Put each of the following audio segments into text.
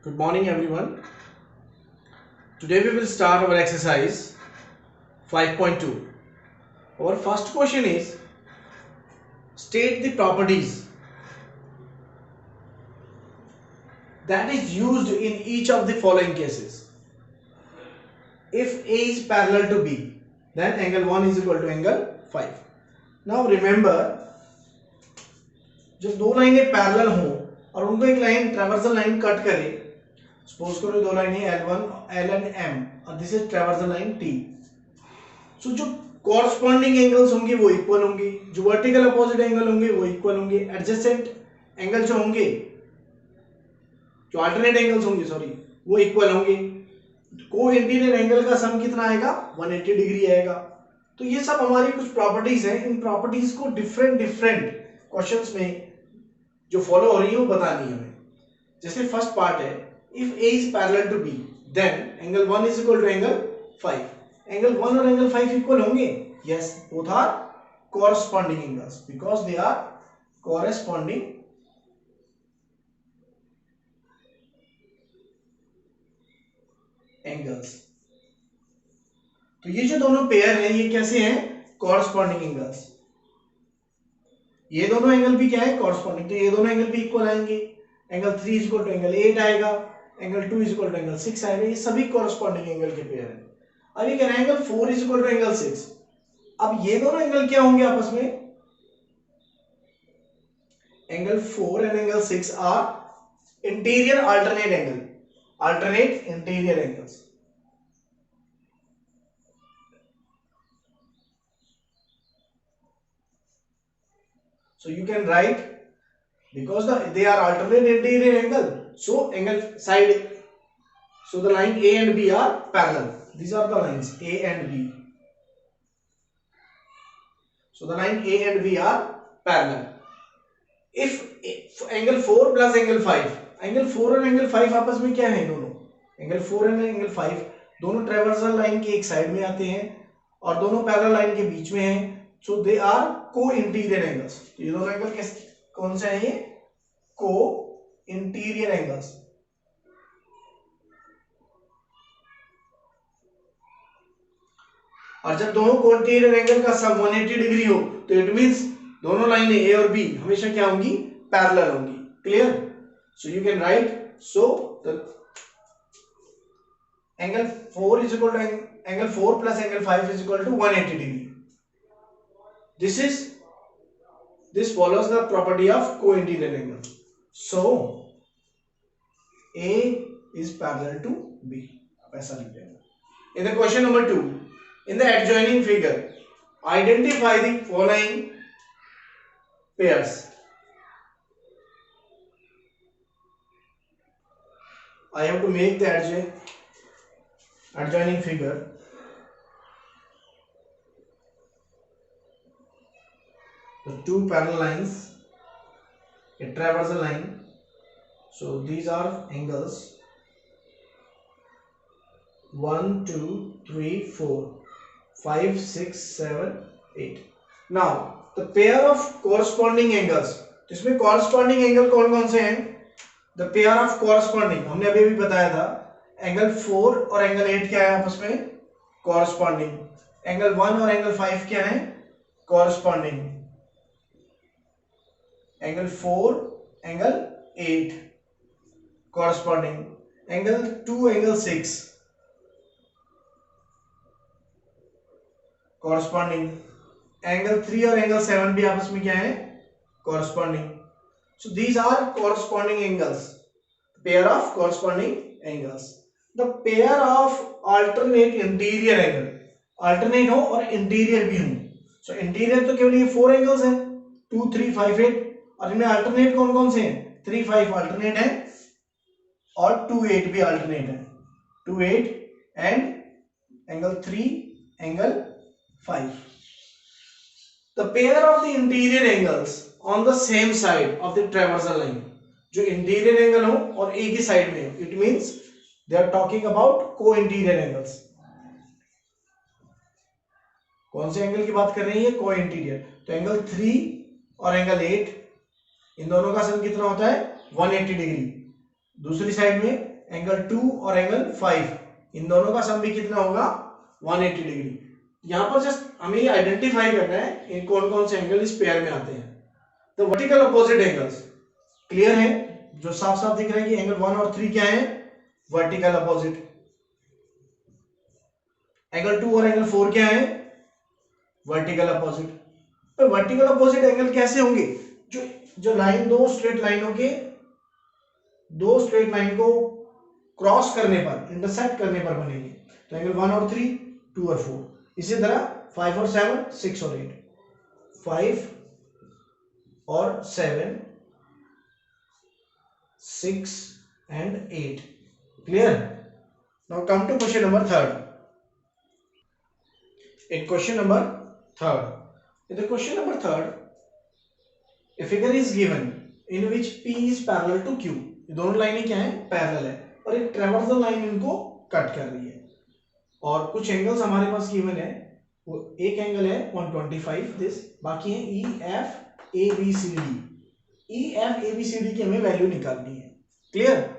Good morning, everyone. Today we will start our exercise 5.2. Our first question is state the properties that is used in each of the following cases. If A is parallel to B, then angle 1 is equal to angle 5. Now remember, जब दो लाइनें parallel हों और उनको एक line traversal line cut करे, suppose करो दो लाइनें L1 L एंड M और this is traversal line T. सो जो कॉरस्पॉन्डिंग एंगल्स होंगे वो इक्वल होंगे, जो वर्टिकल अपोजिट एंगल होंगे वो इक्वल होंगे, एडजेसेंट एंगल जो होंगे, जो अल्टरनेट एंगल्स होंगे सॉरी, वो इक्वल होंगे. को इंटीरियर एंगल का सम कितना आएगा? 180 डिग्री आएगा. तो ये सब हमारी कुछ प्रॉपर्टीज हैं. इन प्रॉपर्टीज को डिफरेंट क्वेश्चंस में जो फॉलो हो रही है वो बतानी है हमें. जैसे फर्स्ट पार्ट है, if A is parallel to B, then angle 1 is equal to angle 5. Angle 1 और angle 5 इक्वल होंगे? Yes, both are corresponding angles because they are corresponding angles. तो ये जो दोनों पेयर हैं ये कैसे हैं? corresponding angles. ये दोनों एंगल भी क्या है? corresponding. तो ये दोनों एंगल भी इक्वल आएंगे. Angle 3 is equal to angle 8 आएगा, angle 2 is equal to angle 6 आएगा. ये सभी corresponding एंगल के पेयर हैं. अब ये कह रहे हैं angle 4 is equal to angle 6. अब ये दोनों एंगल क्या होंगे आपस में? Angle 4 and angle 6 are interior alternate angle, alternate interior angles. So you can write, because they are alternate interior angle, so angle side, so the line A and B are parallel. These are the lines A and B. So the line A and B are parallel. If angle 4 plus angle 5, angle 4 और angle 5 आपस में क्या है? दोनों angle 4 and angle 5 दोनों traversal line के एक side में आते हैं और दोनों पैरेलल लाइन के बीच में हैं. So they are co-interior angles. तो ये दोनों एंगल कौन से हैं? ये co-interior angles. और जब दोनों को-इंटीरियर एंगल का सम 180 डिग्री हो तो इट मींस दोनों लाइनें A और B हमेशा क्या होंगी? पैरेलल होंगी. Clear? So you can write, so the angle 4 is equal to angle 4 plus angle 5 is equal to 180 degree. This follows the property of co-interior angle. So A is parallel to B. ऐसा लिखते हैं. In the question number 2, in the adjoining figure, identify the following pairs. I have to make the adjoining figure. The two parallel lines, a traversal line. So these are angles 1 2 3 4 5 6 7 8. Now the pair of corresponding angles, इसमें corresponding angle कौन कौन से हैं? The pair of corresponding, हमने अभी भी बताया था, एंगल 4 और एंगल 8 क्या है आपस में? corresponding. एंगल 1 और एंगल 5 क्या है? corresponding. Angle 4 angle 8 corresponding. Angle 2 angle 6 corresponding. Angle 3 और एंगल 7 भी आपस में क्या है? corresponding. So these are corresponding angles, pair of corresponding angles. The pair of alternate interior angle, alternate हो और interior भी हो. So interior तो केवल ये 4 angles हैं, 2 3 5 8, और इनमें अल्टरनेट कौन कौन से हैं? 3 5 अल्टरनेट है और 2 8 भी अल्टरनेट है. 2 8 and angle 3 angle 5. The pair of the interior angles on the same side of the traversal line, जो इंटीरियर एंगल हो और एक ही साइड में हो, it means they are talking about co interior angles. कौन से एंगल की बात कर रही है? को इंटीरियर. तो एंगल 3 और एंगल 8, इन दोनों का सम कितना होता है? 180 डिग्री. दूसरी साइड में एंगल 2 और एंगल 5, इन दोनों का सम भी कितना होगा 180 डिग्री। यहां पर जस्ट हमें ये आइडेंटिफाई करना है इन कौन कौन से एंगल इस पेयर में आते हैं। तो वर्टिकल अपोजिट एंगल्स क्लियर है, जो साफ साफ दिख रहा है कि एंगल 1 और 3 क्या है, वर्टिकल अपोजिट। एंगल 2 और एंगल 4 क्या है, वर्टिकल अपोजिट। तो वर्टिकल अपोजिट एंगल कैसे होंगे, जो जो लाइन दो स्ट्रेट लाइन को क्रॉस करने पर, इंटरसेक्ट करने पर बनेंगे। तो एंगल 1 और 3, 2 और 4, इसी तरह 5 और 7, 6 और 8, 5 और 7, 6 and 8, clear? Now come to question number 3rd. In question number 3rd, in the question number 3rd, a figure is given in which P is parallel to Q. ये दोनों लाइनें क्या है, पैरेलल है, और एक ट्रेवर्सल लाइन इनको cut कर रही है। और कुछ एंगल्स हमारे पास गिवन है, वो एक एंगल है 125 दिस, बाकी है E F A B C D. E F A B C D की हमें वैल्यू निकालनी है, क्लियर?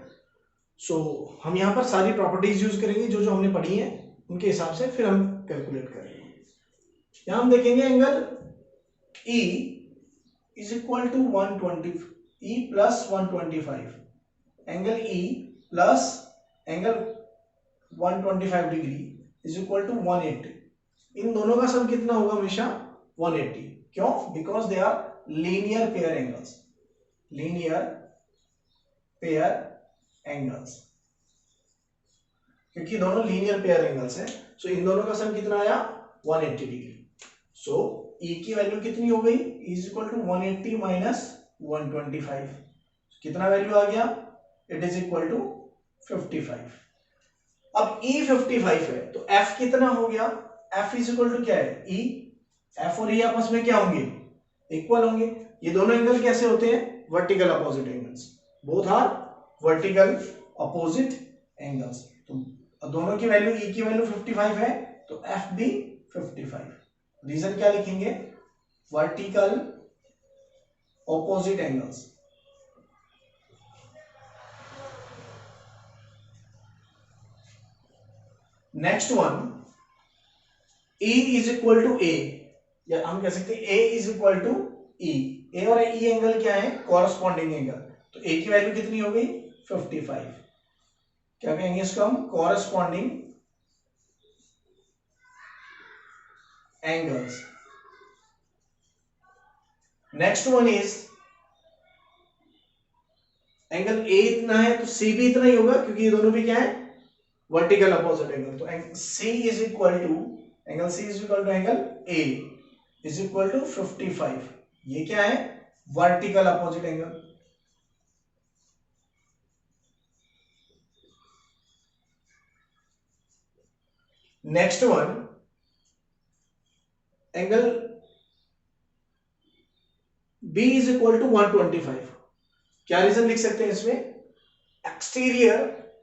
सो हम यहाँ पर सारी प्रॉपर्टीज यूज करेंगे जो जो हमने पढ़ी है उनके हिसाब से, फिर हम कैलकुलेट करेंगे। यहां हम देखेंगे angle E is equal to 120, E plus 125, angle E plus angle 125 degree is equal to 180। इन दोनों का सम कितना होगा, हमेशा 180। क्यों? Because they are linear pair angles, linear pair angles, क्योंकि दोनों लीनियर पेयर एंगल्स हैं। सो इन दोनों का सम कितना आया, 180 डिग्री। सो E की वैल्यू कितनी हो गई, इज इक्वल टू 180 माइनस 125, कितना वैल्यू आ गया, इट इज इक्वल टू 55। अब E 55 है तो F कितना हो गया, F इज इक्वल टू क्या है, E, F और E आपस में क्या होंगे, इक्वल होंगे। ये दोनों एंगल कैसे होते हैं, vertical opposite angles, both are vertical opposite angles. तो दोनों की वैल्यू, E की वैल्यू 55 है तो F भी 55। रीजन क्या लिखेंगे, vertical opposite angles. Next one, E is equal to A, या हम कह सकते हैं A is equal to E। A और E एंगल क्या है, कॉरस्पॉन्डिंग एंगल। तो A की वैल्यू कितनी हो गई, 55। क्या कहेंगे इसको हम, corresponding angles. Next one is, angle A इतना है तो C भी इतना ही होगा, क्योंकि ये दोनों भी क्या है, वर्टिकल अपोजिट एंगल। तो C is equal to, angle C is equal to angle A is equal to 55। ये क्या है, vertical opposite angle. Next one, angle B is equal to 125। क्या रीजन लिख सकते हैं इसमें, exterior,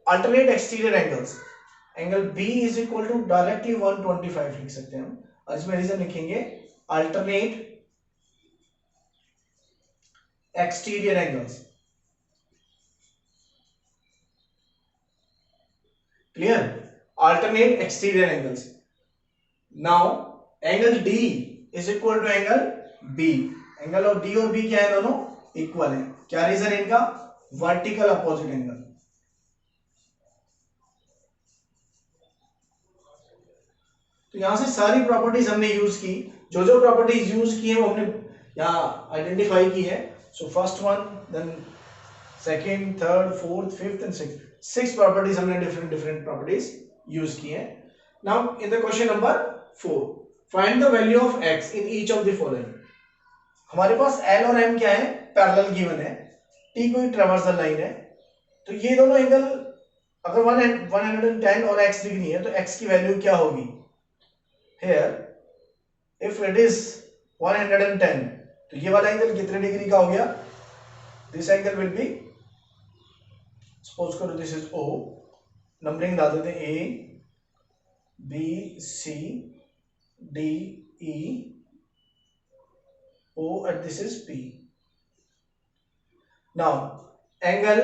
alternate exterior angles. Angle B is equal to directly 125 लिख सकते हैं हम, और इसमें रीजन लिखेंगे alternate exterior angles. Clear, alternate exterior angles. Now angle D is equal to angle B। Angle of D और B क्या है, दोनों इक्वल है। क्या रीजन इनका, वर्टिकल अपोजिट एंगल। तो यहां से सारी प्रॉपर्टीज हमने यूज की, जो जो प्रॉपर्टीज यूज की है वो हमने यहां आइडेंटिफाई की है। So first one, then second, third, fourth, fifth and sixth, 6 properties हमने डिफरेंट डिफरेंट प्रॉपर्टीज यूज की है। Now in the question number 4, find the value of x in each of the following. हमारे पास L और M क्या है, parallel given है, T कोई ट्रावर्सल लाइन है। तो ये दोनों एंगल अगर 110 और x डिग्री है तो x की वैल्यू क्या होगी, here if it is 110 तो ये वाला एंगल कितने डिग्री का हो गया, this angle will be, suppose करो दिस इज O, नंबरिंग डाल देते हैं A B C D E O and this is P. Now angle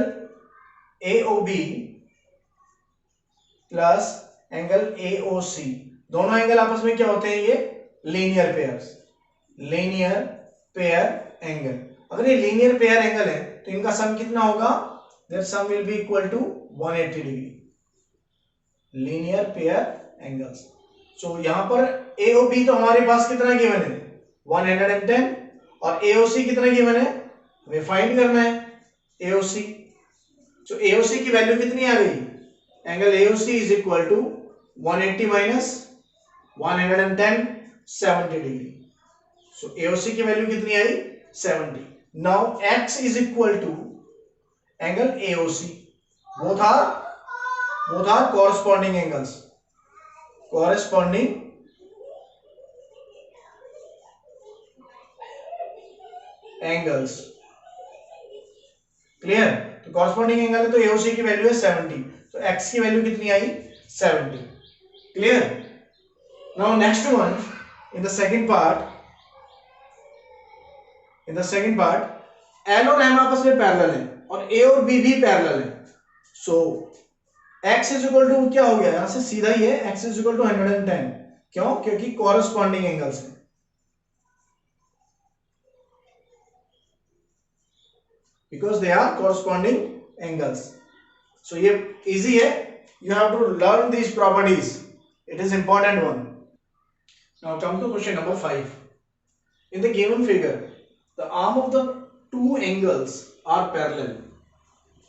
AOB plus angle AOC, दोनों एंगल आपस में क्या होते हैं, ये linear pairs, linear pair angle. अगर ये लीनियर पेयर एंगल है तो इनका सम कितना होगा, their sum will be equal to 180 degree, linear pair angles. So यहां पर AOB तो हमारे पास कितना गिवन है 110 और AOC कितना गिवन है, हमें फाइंड करना है AOC। सो AOC की वैल्यू कितनी आ गई, angle AOC is equal to 180 minus 110 70 degree. So AOC की वैल्यू कितनी आई 70। Now X is equal to angle AOC, both are corresponding angles, corresponding angles, clear. तो कॉरस्पॉन्डिंग एंगल है तो AOC की वैल्यू है 70, तो X की वैल्यू कितनी आई 70, clear. Now next one, in the second part L और M आपस में पैरेलल है और A और B भी पैरेलल है। सो X इज इक्वल टू क्या हो गया, यहां से सीधा ही है, X इज इक्वल टू 110, क्यों, क्योंकि कॉरस्पॉन्डिंग एंगल्स है, because they are corresponding angles. So ये easy है, you have to learn these properties, it is important one. Now come to question number 5. In the given figure the arm of the two angles are parallel,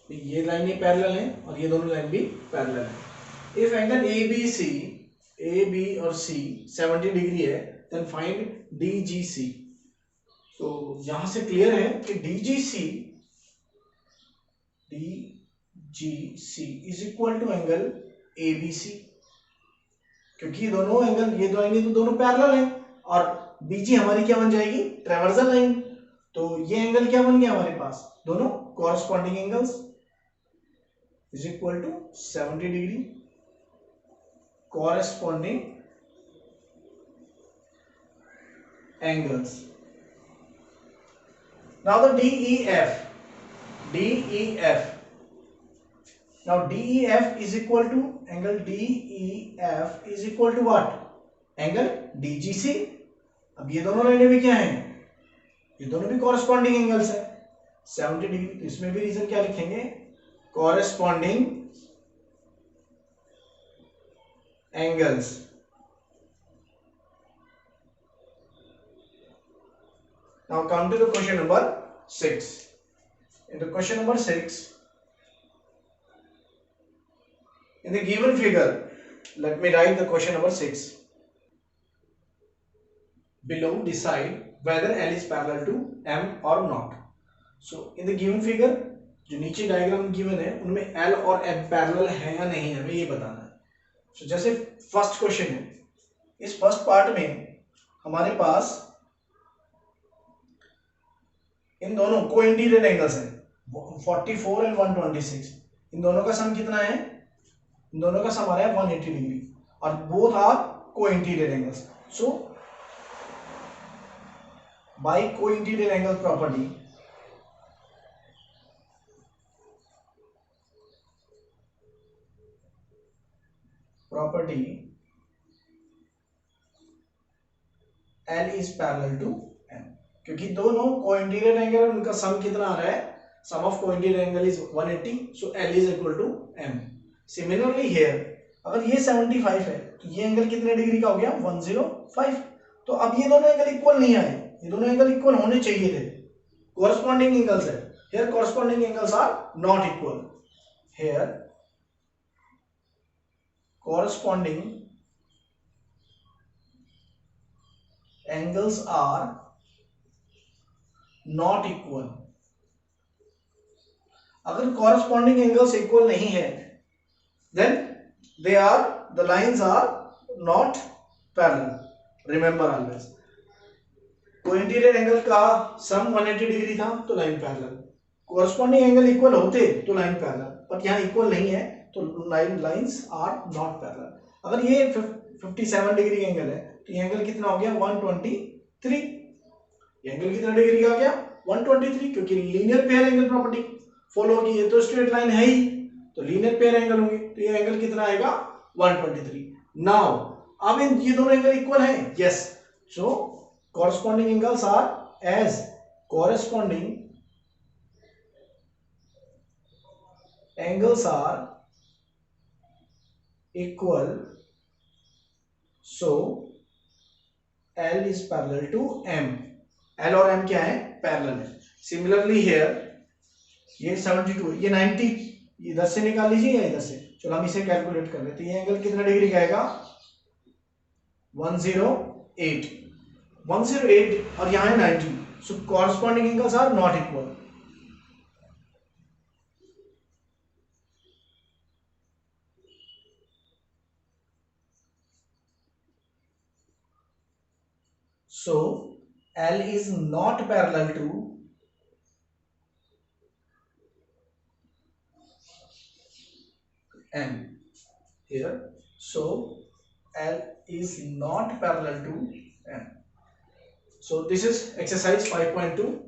ये line parallel है और ये दोनों line भी parallel है। If angle AB और C 70 degree है then find DGC। तो यहां से क्लियर है कि DGC is equal to angle ABC, क्योंकि ये दो एंगल तो दोनों पैरेलल हैं और BG हमारी क्या बन जाएगी, ट्रावर्सल लाइन। तो ये एंगल क्या बन गया हमारे पास, दोनों corresponding angles is equal to 70 degree, corresponding angles. Now the DEF. Now DEF is equal to angle DEF is equal to what? Angle DGC। अब ये दोनों लाइनें भी क्या हैं, ये दोनों भी कॉरस्पॉन्डिंग एंगल्स है 70 डिग्री। तो इसमें भी रीजन क्या लिखेंगे, corresponding angles. Now come to the question number 6. In the question number 6, in the given figure, let me write the question number 6. Below decide whether L is parallel to M or not. So in the given figure, जो नीचे diagram given है उनमें L और M parallel है या नहीं है, हमें ये बताना है। So जैसे फर्स्ट क्वेश्चन है, इस फर्स्ट पार्ट में हमारे पास इन दोनों को इंटीरियर एंगल्स हैं 44 एंड 126, इन दोनों का सम कितना है, इन दोनों का सम आ रहा है 180 डिग्री और बोथ आर को इंटीरियर एंगल्स। सो बाय को interior angle property L is parallel to M, क्योंकि दोनों कोइंटीरियर एंगल है, उनका सम कितना आ रहा है, sum of cointerior angle is 180, so L is equal to M। Similarly here अगर ये 75 है तो ये एंगल कितने डिग्री का हो गया 105। तो अब ये दोनों एंगल इक्वल नहीं आए, ये दोनों एंगल इक्वल होने चाहिए थे, कोरस्पॉन्डिंग एंगल्स है। Here corresponding angles are not equal, here corresponding angles are not equal. अगर कॉरस्पॉन्डिंग एंगल्स इक्वल नहीं है then the lines are not parallel, remember always। को इंटीरियर एंगल का सम 180 डिग्री था तो line parallel, corresponding angle equal होते तो line parallel, but यहाँ इक्वल नहीं है तो लाइंस आर नॉट पैरेलल। अगर ये 57 डिग्री एंगल है तो ये एंगल कितना हो गया 123, ये एंगल कितना डिग्री का आ गया 123, क्योंकि linear pair angle property follow होगी, ये तो स्ट्रेट लाइन है ही तो लीनियर पेयर एंगल होंगे, तो ये एंगल कितना आएगा 123. नाउ अब इन ये दोनों एंगल इक्वल है, yes, so corresponding angles are as corresponding angles are equal, so L is parallel to M. L और M क्या है, पैरेलल है. सिमिलरली हियर ये 72 ये 90 इधर से निकाल लीजिए या इधर से, चलो हम इसे कैलकुलेट कर लेते हैं. ये एंगल कितना डिग्री का आएगा, 108 और यहाँ है 90, so corresponding angles are not equal. So L is not parallel to M here. So L is not parallel to M. So this is exercise 5.2.